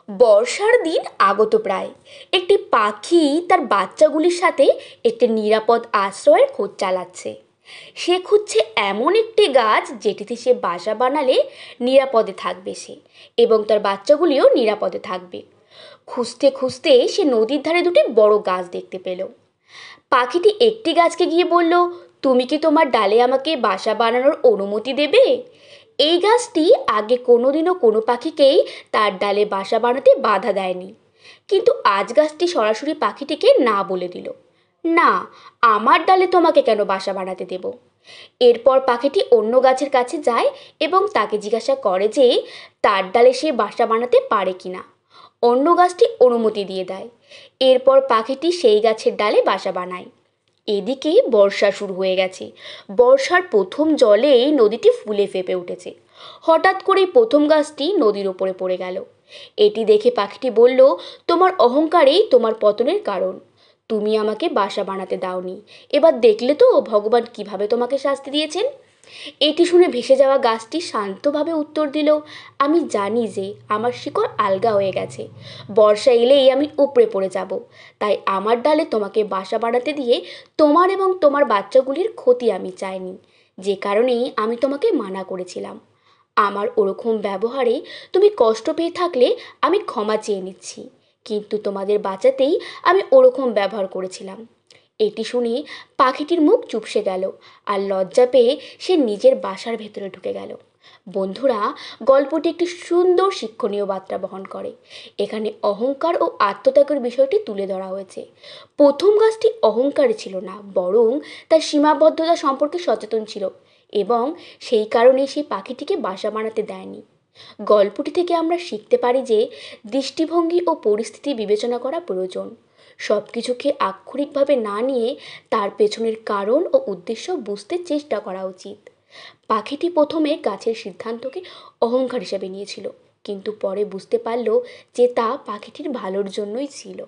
বর্ষার দিন আগত প্রায়। একটি পাখি তার বাচ্চাগুলির সাথে একটি নিরাপদ আশ্রয়ের খোঁজ চালাচ্ছে। সে খুঁজছে এমন একটি গাছ যেটিতে সে বাসা বানালে নিরাপদে থাকবে সে, এবং তার বাচ্চাগুলিও নিরাপদে থাকবে। খুঁজতে খুঁজতে সে নদীর ধারে দুটি বড় গাছ দেখতে পেল। পাখিটি একটি গাছকে গিয়ে বলল, তুমি কি তোমার ডালে আমাকে বাসা বানানোর অনুমতি দেবে? এই গাছটি আগে কোনোদিনও কোনো পাখিকেই তার ডালে বাসা বানাতে বাধা দেয়নি, কিন্তু আজ গাছটি সরাসরি পাখিটিকে না বলে দিল, না, আমার ডালে তোমাকে কেন বাসা বানাতে দেব। এরপর পাখিটি অন্য গাছের কাছে যায় এবং তাকে জিজ্ঞাসা করে যে তার ডালে সে বাসা বানাতে পারে কিনা। অন্য গাছটি অনুমতি দিয়ে দেয়। এরপর পাখিটি সেই গাছের ডালে বাসা বানায়। এদিকে বর্ষা শুরু হয়ে গেছে। বর্ষার প্রথম জলেই নদীটি ফুলে ফেঁপে উঠেছে। হঠাৎ করেই প্রথম গাছটি নদীর ওপরে পড়ে গেল। এটি দেখে পাখিটি বলল, তোমার অহংকারেই তোমার পতনের কারণ। তুমি আমাকে বাসা বানাতে দাওনি। এবার দেখলে তো ভগবান কিভাবে তোমাকে শাস্তি দিয়েছেন। এটি শুনে ভেসে যাওয়া গাছটি শান্তভাবে উত্তর দিল, আমি জানি যে আমার শিকড় আলগা হয়ে গেছে। বর্ষা এলেই আমি উপড়ে পড়ে যাব। তাই আমার ডালে তোমাকে বাসা বানাতে দিয়ে তোমার এবং তোমার বাচ্চাগুলির ক্ষতি আমি চাইনি, যে কারণেই আমি তোমাকে মানা করেছিলাম। আমার ওরকম ব্যবহারে তুমি কষ্ট পেয়ে থাকলে আমি ক্ষমা চেয়ে নিচ্ছি, কিন্তু তোমাদের বাঁচাতেই আমি ওরকম ব্যবহার করেছিলাম। এটি শুনে পাখিটির মুখ চুপসে গেল, আর লজ্জা পেয়ে সে নিজের বাসার ভেতরে ঢুকে গেল। বন্ধুরা, গল্পটি একটি সুন্দর শিক্ষণীয় বার্তা বহন করে। এখানে অহংকার ও আত্মত্যাগের বিষয়টি তুলে ধরা হয়েছে। প্রথম গাছটি অহংকারী ছিল না, বরং তার সীমাবদ্ধতা সম্পর্কে সচেতন ছিল, এবং সেই কারণে সেই পাখিটিকে বাসা বানাতে দেয়নি। গল্পটি থেকে আমরা শিখতে পারি যে দৃষ্টিভঙ্গি ও পরিস্থিতি বিবেচনা করা প্রয়োজন। সব কিছুকে আক্ষরিকভাবে না নিয়ে তার পেছনের কারণ ও উদ্দেশ্য বুঝতে চেষ্টা করা উচিত। পাখিটি প্রথমে গাছের সিদ্ধান্তকে অহংকার হিসেবে নিয়েছিল, কিন্তু পরে বুঝতে পারল যে তা পাখিটির ভালোর জন্যই ছিল।